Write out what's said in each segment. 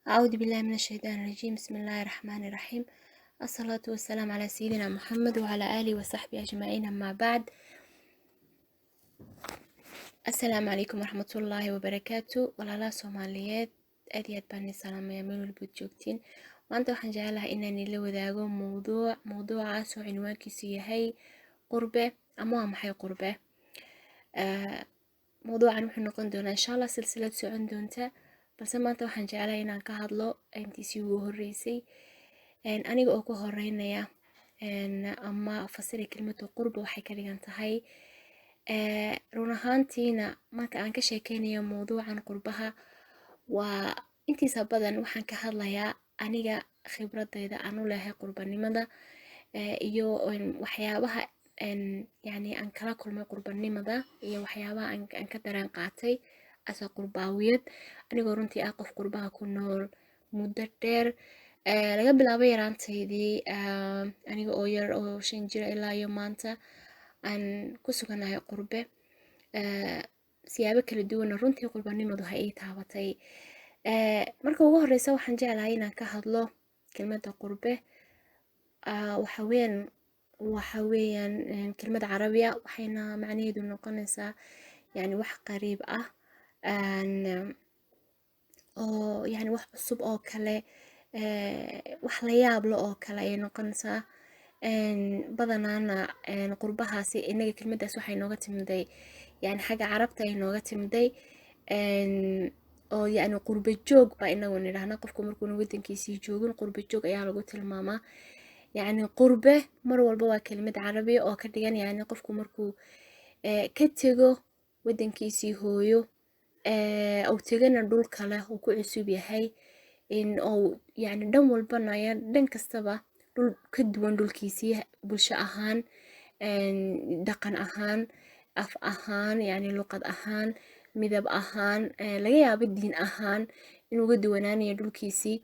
أعوذ بالله من الشيطان الرجيم. بسم الله الرحمن الرحيم. الصلاة والسلام على سيدنا محمد وعلى آله وصحبه أجمعين. أما بعد، السلام عليكم ورحمة الله وبركاته. walaalaha Soomaaliyeed aad iyo aad baan salaamaya meel walba joogtiin. maanta waxaan jecelahay inaan ila wadaago mowduucaas oo cinwaankiisu yahay qurbe ama waa maxay qurbe. mowduucan wuxuu noqon doonaa insha Allah silsilad socon doonta, balse maanta waxaan jecelahay inaan ka hadlo intiisii ugu horeysay aniga oo ku horeynaya ama fasiri kelmadda qurbe waxay ka dhigan tahay. run ahaantiina marka aan ka sheekeynayo mowduucan qurbaha waa intiisa badan waxaan ka hadlayaa aniga khibradeyda aan u leeyahay qurbanimada iyo waxyaabaha yani aan kala kulmay qurbanimada iyo waxyaabaha aan ka dareen qaatay asa qurbaawiyad anigoo runtii ah qof qurbaha ku nool muddo dheer laga bilaabo yaraanteydii aniga oo yar oo 5 jir ilaa iyo maanta aan ku suganahay qurbe. siyaabo kala duwan runtii qurbanimadu waxay ii taabatay. marka ugu horeysa waxaan jeclahay inaan ka hadlo kelmadda qurbe. waxa weeyaan kelmad carabiya waxayna macnaheedu noqonaysaa yani wax qariib ah oo yani wax cusub oo kale, wax la yaab leh oo kale ay noqonaysaa. badanaana qurbahaasi inaga kelmaddaas waxay nooga timiday yani xagga carabta ay nooga timiday oo yani qurbe joog baa inagu nidhahnaa. qofku markuu wadankiisii joogin qurbe joog ayaa lagu tilmaamaa. yani qurbe mar walba waa kelmad carabi oo ka dhigan yani qofku markuu ka tego wadankiisii hooyo oo tegana dhul kale uu ku cusub yahay oo yani dhan walbana dhan kastaba dhul ka duwan dhulkiisii, bulsho ahaan, dhaqan ahaan, af ahaan, yani luqad ahaan, midab ahaan, laga yaabo diin ahaan inuu uga duwanaanayo dhulkiisii.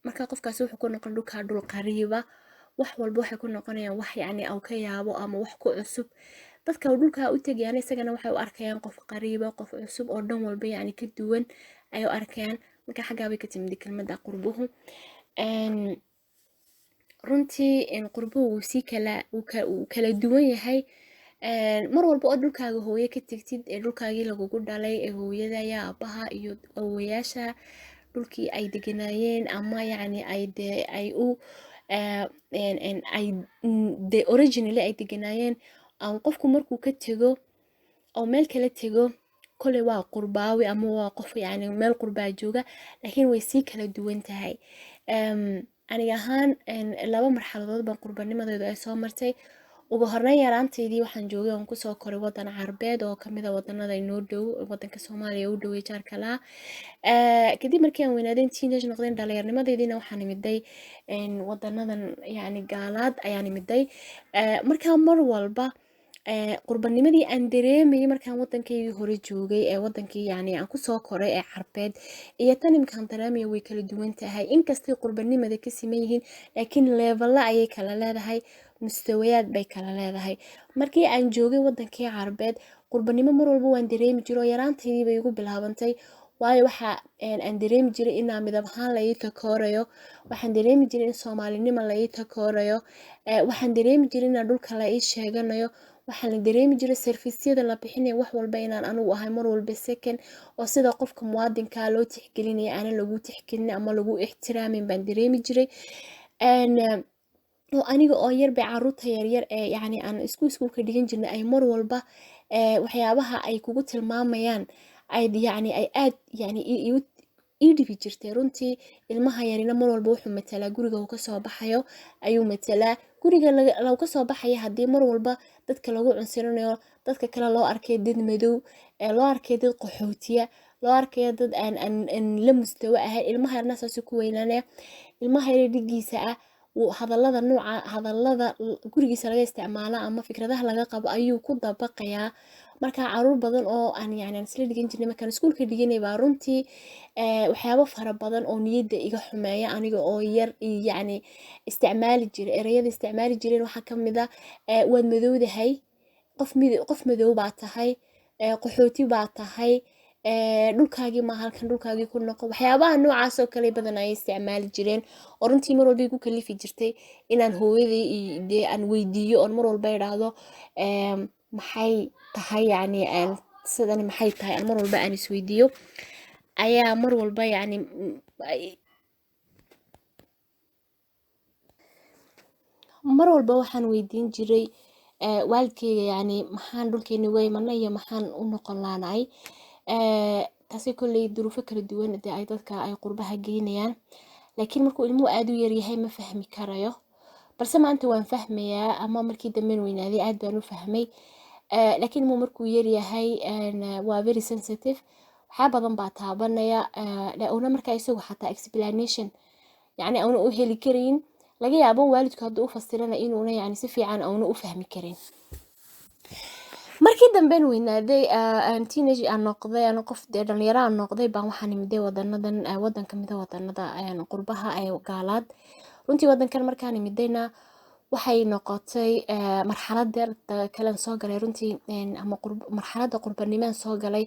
marka qofkaas wuxuu ku noqon dhulka dhul qariiba, wax walba waxay ku noqonayaan wax yani uu ka yaabo ama wax ku cusub. dadka dhulka u tagayaan isagana waxay u arkayaan qof qariiba, qof cusub oo dhan walba yani ka duwan ay u arkayaan. marka xaggaa bay ka timid kelmadda qurbuhu. runtii qurbuhu wuu kala duwan yahay. mar walba oo dhulkaaga hooyo ka tagtid ee dhulkaagii lagugu dhalay ee hooyada iyo aabaha iyo awowayaasha dhulkii ay deganaayeen ama yani originally ay deganaayeen qofku markuu ka tego oo meel kala tego kole waa qurbaawi ama waa qof yani meel qurbaa jooga, laakiin way sii kala duwan tahay. aniga ahaan 2 marxaladood baan qurbanimadeedu ay soo martay. ugu horeyn yaraanteydii waxaan joogay oon kusoo koray wadan carbeed oo kamid ah wadanada inoo dhow, wadanka Soomaaliya u dhow jaarka la. kadib markii aan weynaaday teenage noqdeen dhalinyarnimadeediina waxaan imiday wadanadan yani gaalaad ayaan imiday. markaa mar walba qurbanimadii aan dareemayay markaan wadankaygii hore joogay ee wadankii yani aan kusoo koray ee carbeed iyo tan imkaan dareemaya way kala duwan tahay. inkastay qurbanimada ka siman yihiin laakiin leevela ayay kala leedahay, mustawayaad bay kala leedahay. markii aan joogay wadankii carbeed qurbanimo mar walba waan dareemi jiray oo yaraanteydii bay igu bilaabantay. waayo waxa aan dareemi jiray inaan midab ahaan la ii takoorayo, waxaan dareemi jiray in Soomaalinimo la ii takoorayo, waxaan dareemi jiray in dhulka la ii sheeganayo, waxaan dareemi jiray servisyada la bixinayo wax walba inaan anigu ahay mar walba second oo sida qofka muwaadinka loo tixgelinayo aan lagu tixgelin ama lagu ixtiraamin baan dareemi jiray. oo aniga oo yar bay caruurta yaryar ee yani aan iskuulka dhigan jirnay ay mar walba waxyaabaha ay kugu tilmaamayaan ay yani ay aad yani ii dhibi jirtay. runtii ilmaha yarina mar walba wuxuu matalaa guriga uu kasoo baxayo ayuu matalaa. guriga lagu kasoo baxaya haddii mar walba dadka lagu cunsirinayo, dadka kale loo arkay dad madow, loo arkay dad qaxootiya, loo arkay dad aan la mustawa ahayn, ilmaha yarna saas ku weynaanaya. ilmaha yar dhigiisa ah hadallada gurigiisa laga isticmaalo ama fikradaha laga qabo ayuu ku dabaqayaa. marka caruur badan oo aan yani isla dhigan jirnay markaan iskuulka dhiganay baa runtii waxyaabo fara badan oo niyadda iga xumeeya aniga oo yar yani isticmaali jiray erayada isticmaali jireen waxaa kamid ah waad madowdahay, qof madow baa tahay, qaxooti baa tahay, dhulkaagii ma halkan dhulkaagii ku noqo waxyaabaha noocaas oo kale badan ay isticmaali jireen oo runtii mar walba igu kalifi jirtay inaan hooyaday dee aan weydiiyo oon mar walba idhaahdo maxay tahay yani sidani maxay tahay aan mar walba aan isweydiiyo ayaa mar walba yani mar walba waxaan weydiin jiray waalidkeyga yani maxaan dhulkeeni uga imanay iyo maxaan u noqon laanahay taasi kolley duruufo kala duwan dee ay dadka ay qurbaha geynayaan laakiin markuu ilmuhu aad u yaryahay ma fahmi karayo balse maanta waan fahmayaa ama markii damben weynaaday aad baan u fahmay laakiin ilmuhu markuu yaryahay waa very sensitive waxaa badan baa taabanaya una markaa isagu xataa explanation yani auna u heli karayn laga yaabo waalidku hadduu u fasirana inuuna yani si fiican auna u fahmi karin markii damben weynaaday teenage aan noqday aan qof dhalinyaro aan noqday baan waxaan imiday wadanadan wadan kamid ah wadanada qurbaha ee gaalaad runtii wadankan markaan imidayna waxay noqotay marxalada kale soo galay runtii ama marxalada qurbanimo soo galay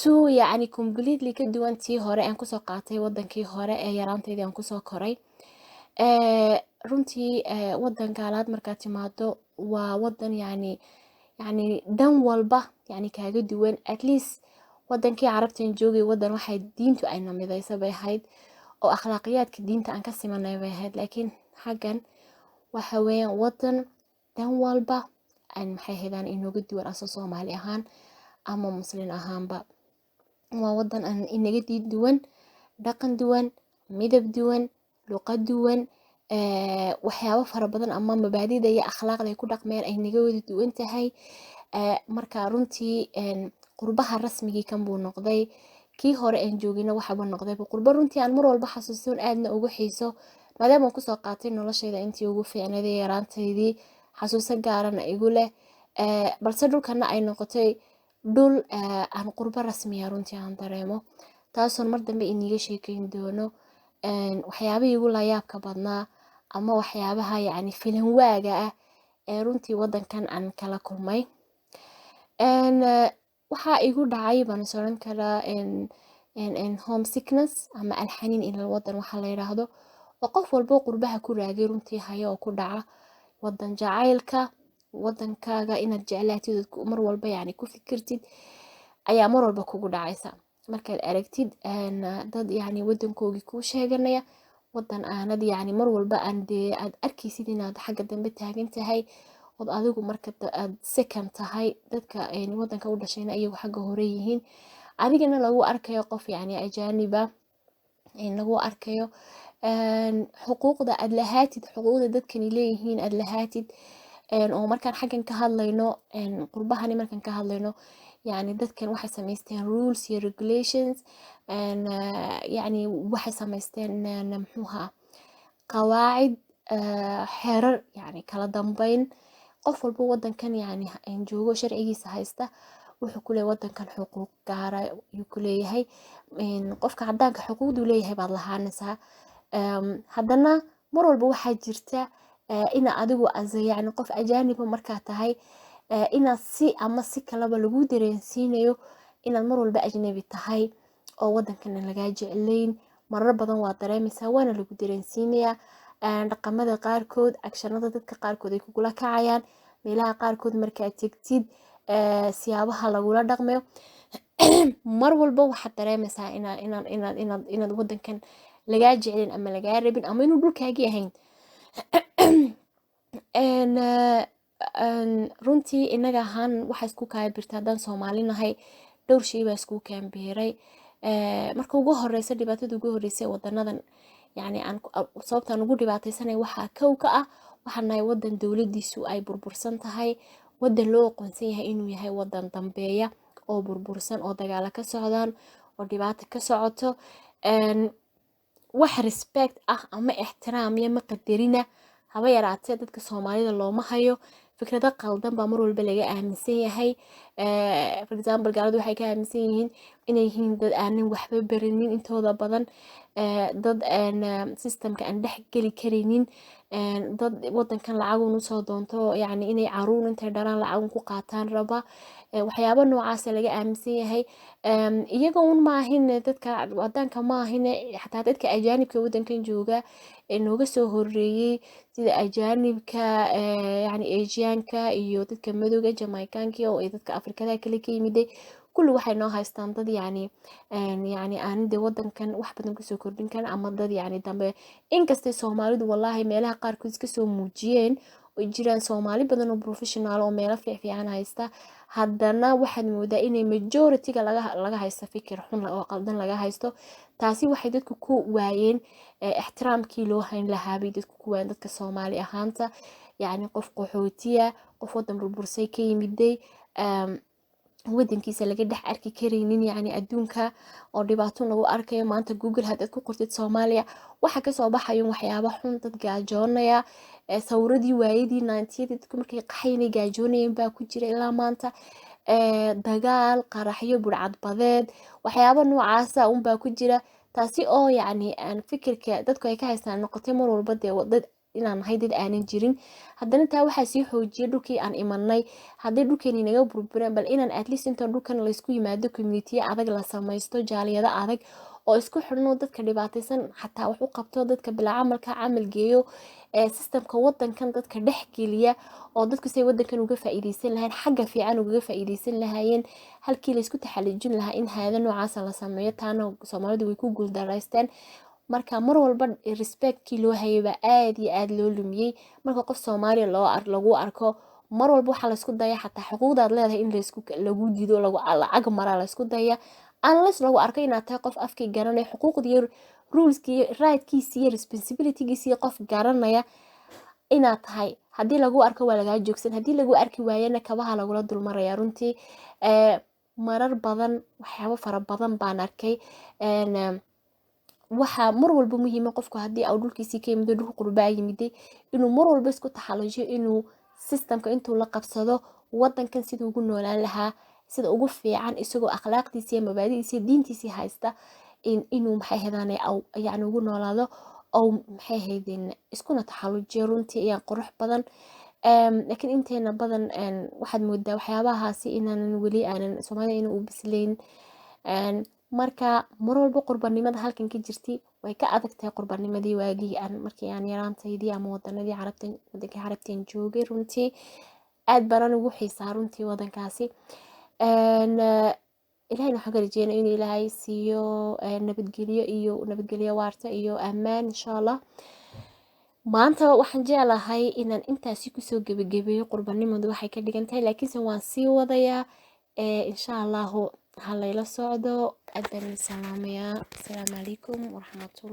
to yani completely ka duwan tii hore aan kusoo qaatay wadankii hore ee yaraanteydii aan kusoo koray runtii wadan gaalaad markaad timaado waa wadan yani dhan walba yani kaaga duwan at least wadankii carabtan joogay wadan waxay diintu ay namidaysa bay ahayd oo akhlaaqiyaadka diinta aan ka simanay bay ahayd laakiin xaggan waxa weeyaan wadan dhan walba aan maxay ahaydaan inooga duwan aso Soomaali ahaan ama muslin ahaanba waa wadan aan inaga diin duwan dhaqan duwan midab duwan luqad duwan waxyaabo fara badan ama mabaadida iyo akhlaaqda ay ku dhaqmeen ay naga wada duwan tahay marka runtii qurbaha rasmigii kan buu noqday kii hore aan joogina waxaba noqday qurbo runtii aan mar walba xasuusan aadna ugu xiiso maadaama aan kusoo qaatay noloshayda intii ugu fiicnayd yaraantaydii xasuuso gaarana igu leh balse dhulkana ay noqotay dhul aan qurbo rasmiya runtii aan dareemo taasoon mar dambe iniga sheekeyn doono waxyaabihii igu layaabka badnaa ama waxyaabaha yani filan waaga ah ee runtii wadankan aan kala kulmay waxaa igu dhacay baan soran karaa home sickness ama alxaniin ila wadan waxa la yiraahdo oo qof walba qurbaha ku raagay runtii hayo oo ku dhaca wadan jacaylka wadankaaga inaad jeclaatid mar walba yani ku fikirtid ayaa mar walba kugu dhacaysa markaad aragtid dad yani wadankoogii kuu sheeganaya wadan aanad yani mar walba aad arkaysid inaad xagga dambe taagan tahay ood adigu marka aad second tahay dadka wadanka u dhashayna iyagu xagga hore yihiin adigana lagu arkayo qof yani ajaaniba lagu arkayo xuquuqda aad lahaatid xuquuqda dadkani leeyihiin aad lahaatid oo markaan xaggan ka hadlayno qurbahani markaan ka hadlayno يعني dadkan waxay samaysteen rules iyo regulations يعني waxay samaysteen muxuuha qawaacid xeerar yani kala dambeyn qof walba wadankan yani joogo sharcigiisa haysta wuxuu ku leeyahay wadankan xuquuq gaar ah ayuu ku leeyahay qofka cadaanka xuquuqdu leeyahay baad lahaanaysaa haddana mar walba waxaa jirta ina adigu yani qof ajaaniba markaa tahay inaad si ama si kalaba lagu dareensiinayo inaad mar walba ajnabi tahay oo wadankan lagaa jeclayn marar badan waa dareemaysaa waana lagu dareensiinayaa dhaqamada qaarkood akshanada dadka qaarkood ay kugula kacayaan meelaha qaarkood markaad tegtid siyaabaha lagula dhaqmayo mar walba waxaad dareemaysaa inaad wadankan lagaa jeclayn ama lagaa rabin ama inuu dhulkaagii ahayn runtii inaga ahaan waxa isku kaabirta haddaan Soomaali nahay dhowr shay baa isku kaambiray marka ugu horeysa dhibaatada ugu horeysa wadanadan yani aan sababtaan ugu dhibaataysanay waxa kow ka ah waxaan nahay wadan dawladiisu ay burbursan tahay wadan loo aqoonsan yahay inuu yahay wadan dambeeya oo burbursan oo dagaala ka socdaan oo dhibaato ka socoto wax respect ah ama ixtiraam iyo maqadarina haba yaraatee dadka Soomaalida looma hayo fikrada qaldan baa mar walba laga aaminsan yahay for example gaaladu waxay ka aaminsan yihiin inay yihiin dad aanan waxba baranin intooda badan, dad systemka aan dhex geli karaynin, dad wadankan lacagun usoo doonto yacni inay caruur intay dhalaan lacagun ku qaataan raba, waxyaabo noocaas laga aaminsan yahay. iyaga un maahin dadka wadanka maahin xataa dadka ajaanibka wadankan jooga nooga soo horeeyay sida ajaanibka yacni Asiaanka iyo dadka madowga Jamaicanka oo dadka Afrikada kale ka yimiday kulli waxay noo haystaan dad yacni aan de wadankan wax badan kusoo kordhin karin ama dad yacni dambe. inkastay Soomaalidu wallahi meelaha qaarkood iska soo muujiyeen oo jiraan Soomaali badan oo professional oo meelo fiican haysta, haddana waxaad moodaa inay majority-ga laga haysto fikir xun oo qaldan laga haysto. taasi waxay dadku ku waayeen ixtiraamkii loo hayn lahaa bay dadku ku waayeen dadka Soomaali ahaanta, yacni qof qaxootiya, qof wadan burbursay ka yimiday, wadankiisa laga dhex arki karaynin yacni adduunka oo dhibaato lagu arkayo. maanta Google haddaad ku qortid Soomaaliya waxa kasoo baxayo waxyaabo xun, dad gaajoonaya, sawradii waayadii 90-yadii dadku markay qaxaynay gaajoonayeen baa ku jira ilaa maanta, dagaal, qaraxyo, burcad badeed, waxyaabo noocaasa un baa ku jira. taasi oo yacni aan fikirka dadku ay ka haystaan noqotay mar walba dee dad inaan nahay dad aanan jirin. haddana taa waxaa sii xoojiyay dhulkii aan imanay, hadday dhulkeeni naga burbureen bal inaan at least inta dhulkan laysku yimaado community adag la samaysto, jaaliyado adag oo isku xidhno dadka dhibaataysan xataa wax u qabto, dadka bilaa camalka camal geeyo, systemka wadankan dadka dhex geliya oo dadku say wadankan uga faa'iideysan lahayn xagga fiican uga faa'iideysan lahaayeen halkii la isku taxalujin lahaa in hay'ado noocaas la sameeyo. taana Soomaalidu way ku guuldareysteen. marka mar walba respectkii loo hayay baa aad iyo aad loo lumiyay. marka qof Soomaali lagu arko mar walba waxa la isku daya xataa xuquuqdaad leedahay in lagu diido lacag mara la isku daya, unless lagu arko inaad tahay qof afkii garanaya xuquuqdii ruleski rightkiisii responsibilitygiisii qof garanaya inaad tahay. haddii lagu arko waa lagaa joogsan, haddii lagu arki waayana kabaha lagula dulmaraya. runtii marar badan waxyaabo fara badan baan arkay. waxaa mar walba muhiima qofku haddii uu dhulkiisii ka yimid dhul qurbaa yimiday inuu mar walba isku taxalujiyo inuu systemka intuu la qabsado wadankan siduu ugu noolaan lahaa sida ugu fiican isagoo akhlaaqdiisa iyo mabaadi'diisa iyo diintiisa haysta inuu maxay heedaan yacni ugu noolaado oo maxay heedeen iskuna taxalujiyo. runtii ayaa qurux badan. laakiin inteena badan waxaad moodaa waxyaabahaasi inaanan weli aanan Soomaalida inuu u bislayn. marka mar walba qurbanimada halkan ka jirtay way ka adag tahay qurbanimadii waagii markii aan yaraantaydii ama wadankii carabteen joogay. runtii aad baan ugu xiisaa runtii wadankaasi. ilaahayna waxaan ka rajeynaa inuu ilaahay siiyo nabadgelyo waarta iyo ammaan insha Allah. maanta waxaan jeclahay inaan intaasi kusoo gabagabeeyo qurbanimadu waxay ka dhigan tahay, laakiinse waan sii wadayaa insha Allah. ha layla socdo. aad baan salaamayaa. assalaamu calaykum waraxmatullahi